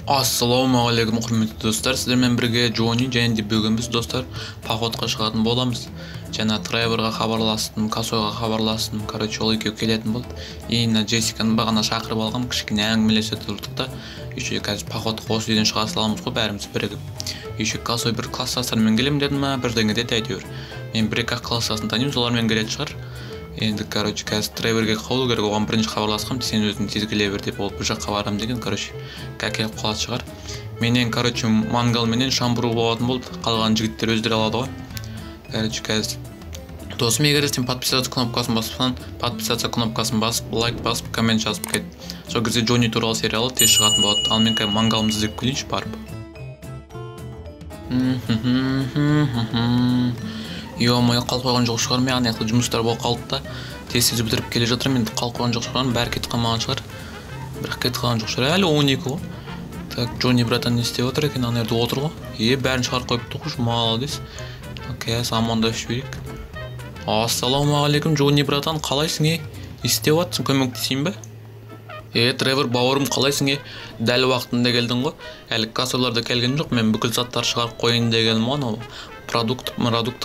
Ассалаумағалейкум құрметті достар, сіздермен бірге Джони және де бүгін біз достар походқа шығатын боламыз. Жаңа Треворға хабарластым, Касойға хабарластым, ол екеуі келетін болды. Мына Джессиканы бағана шақырып алғам, кішкене әңгімелесе тұрдық та, еще қазір походқа осы үйден шыға саламыз ғой бәріміз бірігіп. Еще Касой бір класстастармен келем деді ма, бірдеңе деді әйтеуір. Мен бір-екі класстасын танимын, солармен келетін шығар. Енді қазір Треворге қалу керек, оған бірінші хабарласқам, сен өзің тез келе бер деп, ол бір жаққа барам деген, кәкеліп қалады шығар. Менен мангал менен шамбуру болатын болды, қалған жігіттер өздері алады ғой. Қазір досым, егер сен подписаться кнопкасын басып, лайк басып, коммент жазып кет. Сол кезде Джони туралы сериалы тез шығатын болады. Ал мен мангалымды іздеп келейінші барып. Ё-моё, қалып қойған жоқ шығар, мен аяқты жұмыстар болып қалды да, тез бітіріп келе жатырмын, енді қалып қойған жоқ шығар, бәрі кетіп қалмаған шығар. Бірақ кетіп қалған жоқ шығар, әлі 12 ғой. Так, Джони братан не істеп отыр екен, ана жерде отыр ғой. Бәрін шығарып қойып тұр ғой, молодец. Окей, амандасып жіберейік. Ассалаумағалейкум, Джони братан, қалайсың, не істеп жатсың, көмектесейін бе? Тревор бауырым, қалайсың, дәл уақытында келдің ғой. Әлі кассаларда келген жоқ, мен бүкіл заттар шығарып қойын дегенім ғой. Продукт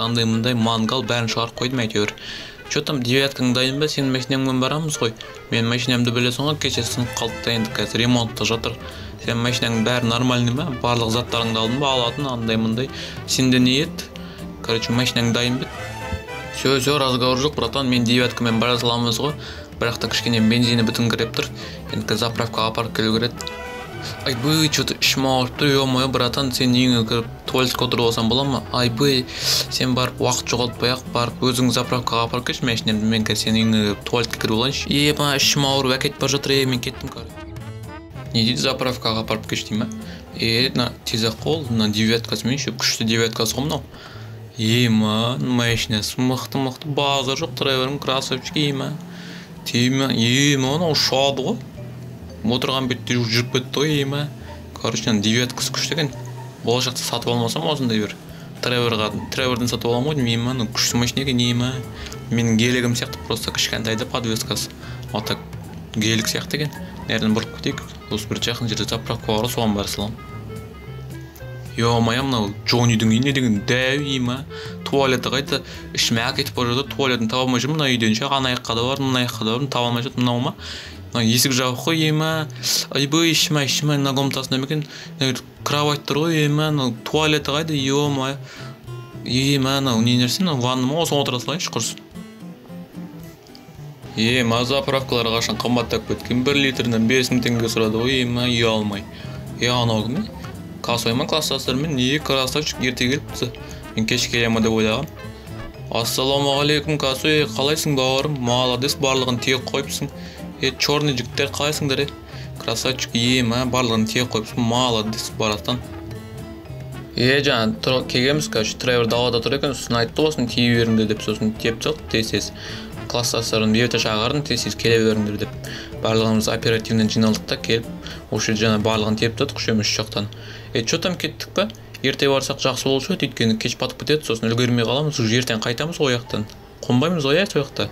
андай мангал бәрін шығарып қойдым әйтеуір. Че там, девяткаң дайын ба, сенің машинаңмен барамыз ғой. Мен машинамды білесің ғой, кеше сынып қалды да, енді қазір ремонтта жатыр. Сен машинаң бәрі нормальный ма? Барлық заттарыңды алдың ба, алатын андай-мындай. Сенде не еді? Машинаң дайын бет. Все, разговор жоқ, братан, мен девяткамен бара саламыз ғой. Бірақ та кішкене бензині бітіңкіреп тұр. Енді заправкаға апарып келу керек. Айбый, что-то ішім ауырып тұр, ё-моё, братан, сен үйіңе кіріп туалетке отырып алсам бола ма? Айбый, сен барып уақыт жоғалтпай-ақ, барып өзің заправкаға апарып келші машинамды, мен қазір сен үйіңе туалетке кіріп алайыншы. Ішім ауырып әкетіп бара жатыр, мен кеттім қазір. Не дейді, заправкаға апарып келші дей ма? Тез-ақ қол, мына девяткасы, мен еще күшті девяткасы ғой мынау. Машинасы мықты, базар жоқ, Тревордың кроссовочки, мынау ұшады ғой. Отырған бетте жүріп кетті ғой, девяткасы күшті екен. Болашақта сатып алмасам осындай бір Тревордың сатып аламын ғой, деймін, күшті машина екен, менің гелігім сияқты, просто кішкентайды подвескасы. Ата гелік сияқты екен. Нерден бұрып кетейік, осы бір жақын жерде заправка бар, соған бара салам. Ё-моё, мынау Джонидің үйіне деген дәу, туалеті қайта ішіме әкетіп бара жатыр, туалетін таба алмай жүрмін, мына үйден ше, ана аяққа да бардым, мына аяққа да бардым, таба алмай жатыр, мынау ма? Есік жабық қой, айбой, ішіме, мына комнатасында екен, кровать тұр ғой, туалеті қайда, ё-моё, мынау не нәрсе, ванна ма, осыған отыра салайыншы құрсын. Заправкалар қашан қымбаттап кеткен, 1 литрінен 5000 теңге сұрады ғой, ұялмай. Анау кім? Касойма класстастармен красавчик ерте келіпті. Мен кеш келема деп ойлағам. Ассалаумағалейкум, Касой, қалайсың бауырым? Молодец, барлығын тек қойыпсың. Черный жігіттер қалайсыңдар? Красавчик, барлығын тек қойыпсың. Молодец, бараттан. Жаңа кегеміз, Тревор далада тұр екен, сосын айтты осын тие беріңдер деп, сосын теп тұқ, тез-тез. Класстастарын бейті шағарын тез-тез келе беріңдер деп. Барлығымыз оперативнен жиналдық та келіп, осы жаңа барлығын теп тұдық, үшеміз жақтан. Че там кеттік па? Ерте барсақ жақсы болушы өт, өйткені кеш батып кетеді, сосын үлгермей қаламыз, ертең қайтамыз ояқтан. Қонбаймыз ғой, сояқта.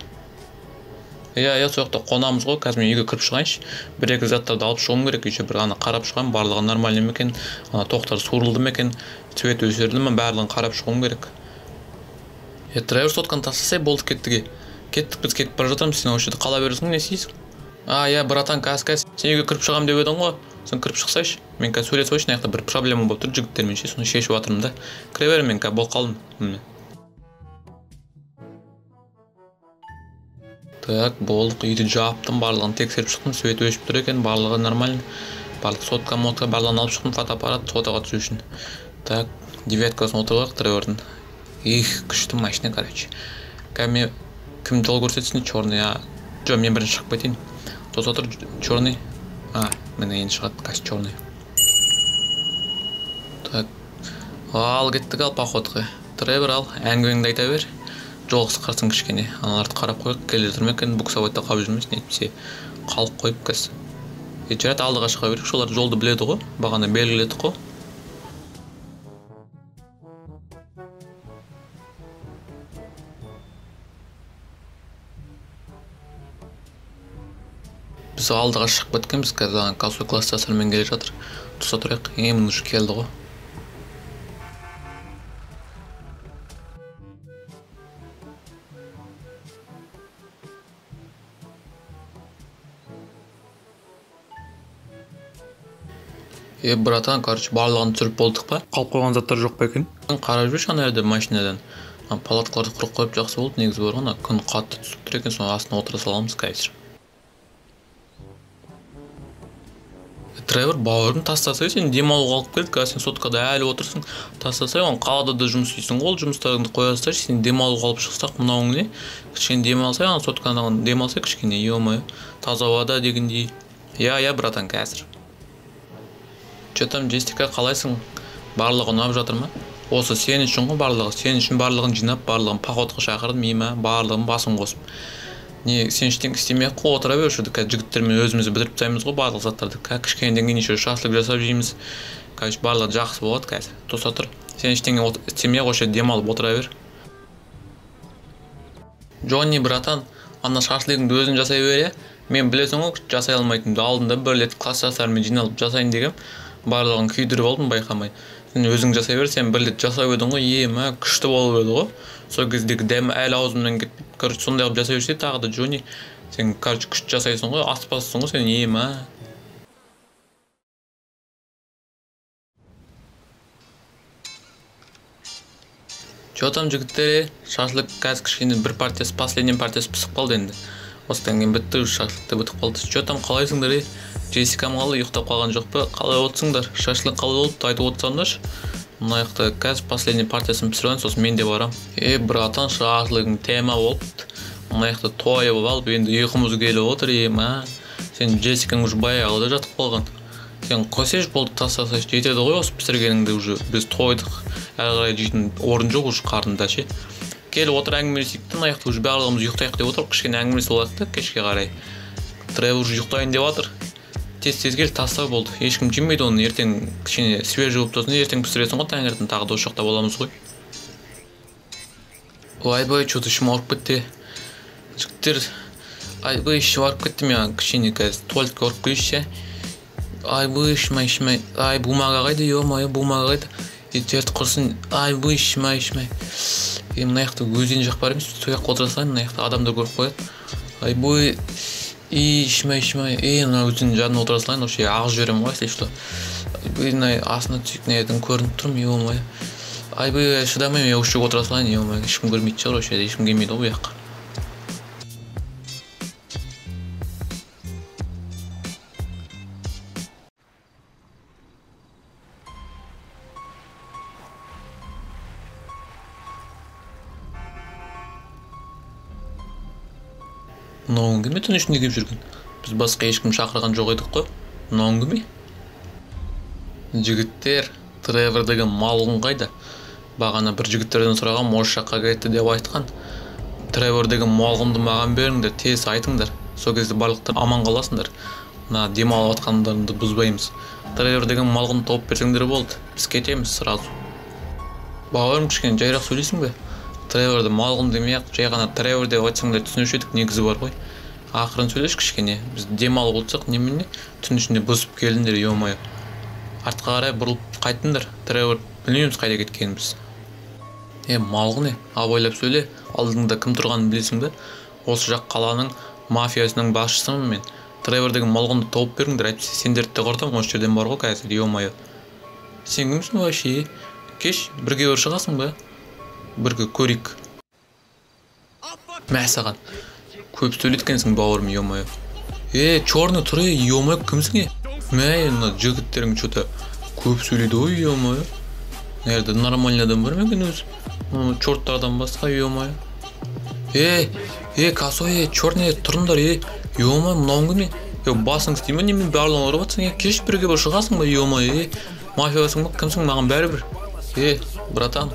Сояқта қонамыз ғой, қазір мен үйге кіріп шығайыншы. Бір-екі заттарды алып шығуым керек, еще бір ана қарап шығайын, барлығы нормальный ма екен, тоқтар суырылды ма екен, цвет өзгерді ме, барлығын қарап шығуым керек. Тревор сотканы тастасай болды кеттіге. Кеттік, біз кетіп бара жатырмыз, сен осы жерде қала бересің, не істейсің? Братан, кәс, сен үйге кіріп шығам деп едің ғой, сен кіріп шықсайшы. Мен қазір сөйлесіп ойшын, аяқта бір проблема болып тұр жігіттермен ше, соны шешіп жатырмын да. Кіре берем, мен қазір болып қалдым. Так, болдық, үйді жаптым, барлығын тексеріп шықтым, свет өшіп тұр екен, барлығы нормальный. Барлық сотка, барлығын алып шықтым, фотоаппарат, сотаға түсу үшін. Так, девяткасын отырғақ Тревордың. Күшті машина, Кім жол көрсетсін, черный, мен бірінші шығып кетейін. Тос отыр, черный. Мені енді шығады, қасы черный. Так, ал кеттік ал походқа. Тревор ал, әңгімеңді айта бер. Жолғысы қарсын кішкене, аналарды қарап қойық, келе жатыр ма екен, буксоватта қалып жүрмесін, етпесе қалып қойып кәс. Жарайды алдыға шыға берік, олар жолды біледі ғой, бағана белгіледі ғой. Біз алдыға шығып кеткенбіз, қазір Касой класстастармен келе жатыр. Туса тұрайық, емін ұшы келді ғой. Братан, короче, барлығын түсіріп болдық па? Қалып қойған заттар жоқ па екен? Қарап жүрші ана жерде машинадан. Палаткаларды құрып қойып жақсы болды, негізі бар ғой, күн қатты түсіп тұр екен, соны астына отыра саламыз қазір. Тревор, бауырым, тастасай, сен демалуға алып келдік, сен соткада әлі отырсың. Тастасай, оған қалада да жұмыс істейсің ғой, жұмыстарыңды қоясай, сен демалуға алып шықсақ, мынауың не? Кішкене демалсай, ана соткадан демалсай, кішкене, ё-моё, таза ауада дегендей. Я, братан, қазір. Че там, Джессика, қалайсың? Барлығы ұнап жатыр ма? Осы сен үшін ғой барлығы, сен үшін барлығын жинап, барлығын походқа шақырдым, ема, барлығын басым қосып. Не, сен ештеңе істемей қой, отыра бер, қазір жігіттермен өзімізді бітіріп тастаймыз ғой барлық заттарды. Кішкенеден кейін еще шашлык жасап жейміз. Қазір барлығы жақсы болады қазір. Тоса тұр. Сен ештеңе істемей қойшы, демалып отыра бер. Джонни, братан, ана шашлыгыңды өзің жасай бер, мен білесің ғой, жасай алмайтынымды. Алдында бір рет класстастарыммен жиналып жасайын дегем. Барлығын күйдіріп алдым байқамай. Сен өзің жасай бер, сен бір рет жасап едің ғой, ема, күшті болып еді ғой. Сол кездегі дәм әлі аузымнан кетпейді. Короче, сондай қылып жасай берсе тағы да Джонни, сен короче күшті жасайсың ғой, аспазсың ғой сен, ема. Че там жігіттер, шашлык қазір кішкене бір партиясы, последний партиясы пісіп қалды енді. Осыдан кейін бітті, шашлыкты бітіп қалды. Че там қалайсыңдар? Джессикам қалай, ұйықтап қалған жоқ па? Қалай отырсыңдар? Шашлык қалай болды? Айтып отырсаңдаршы. Мына жақта қазір последний партиясын пісірген, сосын мен де барам. Братан, шашлыгың тема болды. Мына жақта тойып алып, енді ұйқымыз келіп отыр, ема. Сен Джессикаң уже баяғыда жатып қалған. Сен қойсайшы болды, тастасайшы, жетеді ғой осы пісіргеніңді уже. Біз тойдық, әрі қарай жейтін орын жоқ уже қарында ше. Келіп отыр әңгімелесейік, мына жақта уже барлығымыз ұйықтайық деп отыр, кішкене әңгімелесіп алайық та кешке қарай. Тревор уже ұйықтайын деп жатыр. Тез кел, тастау болды. Ешкім жемейді оны, ертең кішкене свежий болып тұрсын, ертең пісіресің ғой, таңертең тағы да осы жақта боламыз ғой. Ойбай, что-то ішім ауырып кетті. Жігіттер, айбай, ішім ауырып кетті, мен кішкене қазір туалетке ауырып келейінші. Айбай, ішмай. Ай, бумага қайда, ё-моё, бумага қайда. Жерді құрсын, айбай, ішмай. Мына жақта өзен жақ бар емес, сол жаққа отыра салайын, мына жақта адамдар көріп қояды. Айбай, ішмай. Мына өзеннің жанына отыра салайын, вообще ағып жіберемін ғой, если что. Айбай, астына түсіп нерден көрініп тұрмын, ё-моё. Айбай, шыдамаймын, я осы жерге отыра салайын, ё-моё, ешкім көрмейтін шығар, вообще ешкім келмейді ғой бұл жаққа. Мынауың кім түн ішінде келіп жүрген? Біз басқа ешкім шақырған жоқ едік қой. Мынауың кім? Жігіттер, Тревор деген малғын қайда? Бағана бір жігіттерден сұраған, осы жаққа кетті деп айтқан. Тревор деген малғынды маған беріңдер, тез айтыңдар. Сол кезде барлықтар аман қаласыңдар. Мына демалып атқандарыңды бұзбаймыз. Тревор деген малғын тауып берсеңдер болды. Біз кетеміз сразу. Бауырым, кішкене жайырақ сөйлейсің бе? Треворды малғын демей-ақ, жай ғана Тревор деп айтсаңдар түсінуші едік, негізі бар ғой. Ақырын сөйлеш кішкене. Біз демалып отырсақ, немене? Түн ішінде бұзып келдіңдер, ё-моё. Артқа қарай бұрылып қайттыңдар. Тревор, білмейміз қайда кеткеніміз. Малғын, абайлап сөйле. Алдыңда кім тұрғанын білесің бе? Осы жақ қаланың мафиясының басшысымын мен. Тревор деген малғынды тауып беріңдер, әйтпесе сендерді де құртамын, осы жерден бар ғой қазір, ё-моё. Сен кімсің вообще? Кеш, бірге бір шығасың ба? Бірге көрейік. Мә саған. Көп сөйлеткенсің бауырым, ё-моё. Чорный тұр, ё-моё, кімсің? Мә, жігіттерің что-то көп сөйлейді ғой, ё-моё. Нерде нормальный адам бар ма екен өзі? Чорттардан басқа, ё-моё. Косой, черный, тұрыңдар, ё-моё, мынауың кім? Басың істей ме, немен барлығын ұрып атсың? Кеш бірге бір шығасың ба, ё-моё? Мафиасың ба, кімсің, маған бәрібір. Братан,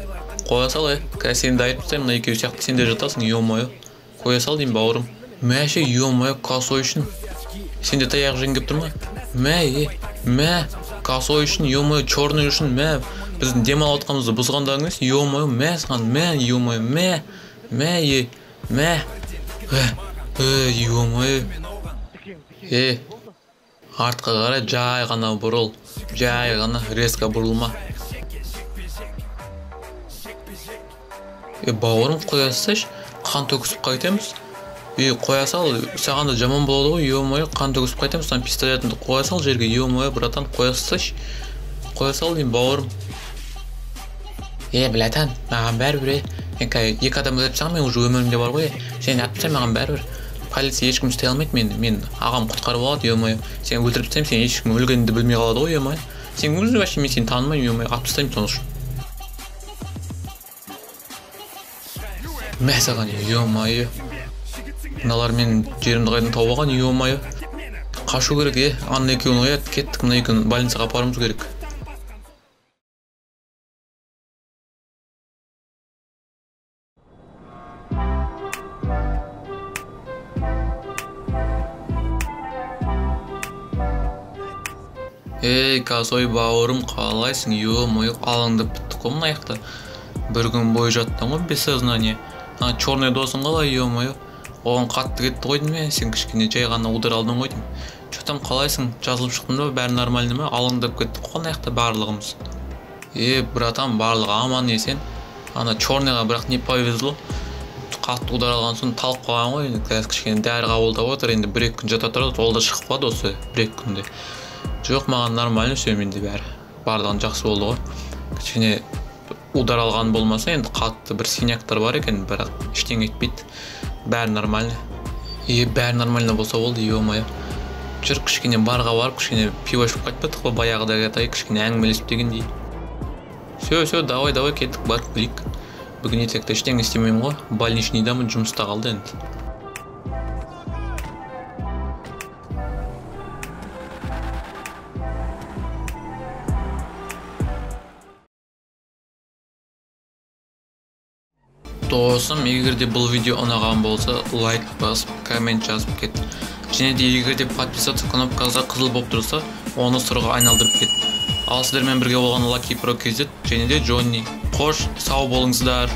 қоя сал, қазір сені де айтып тастаймын, мына екеуі сияқты сен де жатасың, ё-моё. Қоя сал деймін бауырым. Мәші, ё-моё, косой үшін. Сенде таяқ жеген кеп тұр ма? Мә, косой үшін, ё-моё, черный үшін, мә. Біздің демалып отқанымызды бұзғандарыңыз, ё-моё, мә саған, мә, ё-моё, мә, ё-моё. Артқа қарай жай ғана бұрыл. Жай ғана резко бұрылма. Бауырым қоя салшы, қан төгісіп қайтеміз. Қоя сал, саған да жаман болады ғой, ё-моё, қан төгісіп қайтеміз. Сен пистолетіңді қоя сал жерге, ё-моё, братан, қоя салшы. Қоя сал деймін, бауырым. Братан, маған бәрібір. Екі адам өліп саған, мен уже өмірімде бар ғой. Сен атпасаң маған бәрібір. Полиция ешкім істей алмайды мені. Мен ағам құтқарып алады, ё-моё. Сен өлтіріп тастаймын, сен ешкім өлгеніңді білмей қалады ғой, ё-моё. Сен өзің вообще мен сені танымаймын, ё-моё, атып тастаймын соны үшін. Мә саған, ё-моё. Мыналар мен жерімді қайдан тауып алған, ё-моё. Қашу керек, ана екеуін оят, кеттік, мына екеуін больницаға апаруымыз керек. Косой бауырым, қалайсың, ё-моё, алаңдап біттік қой мына аяқта. Бір күн бойы жаттың ғой, без сознания. Черный досың қалай, ё-моё. Оған қатты кетті ғой деймін мен, сен кішкене жай ғана удар алдың ғой деймін. Че там қалайсың, жазылып шықтың ба, бәрі нормальный ма? Алаңдап кеттік қой мына аяқта барлығымыз. Братан, барлығы аман есен. Ана черныйға бірақ не повезло. Қатты удар алған соң талып қалған ғой, қазір кішкене дәрі қабылдап отыр, енді 1-2 күн жата тұрады, ол да шығып қалады осы 1-2 күнде. Жоқ, маған нормально все менде бәрі. Барлығын жақсы болды ғой. Кішкене удар алған болмаса, енді қатты бір синяктар бар екен, бірақ ештеңе етпейді. Бәрі нормально. Бәрі нормально болса болды, ё-моё. Жүр, кішкене барға барып, кішкене пиво ішіп қайтпадық қой, баяғыда кетай, кішкене әңгімелесіп дегендей. Все, давай, кеттік, барып білейік. Бүгін етекті ештеңе істемеймін ғой, больничныйдамын, жұмыста қалды енді. Достым, егер де бұл видео ұнаған болса, лайк басып, коммент жазып кет. Және де егер де подписаться кнопкасы қызыл болып тұрса, оны сұрға айналдырып кет. Ал сіздермен бірге болған Lucky Pro KZ және де Джонни. Қош, сау болыңыздар.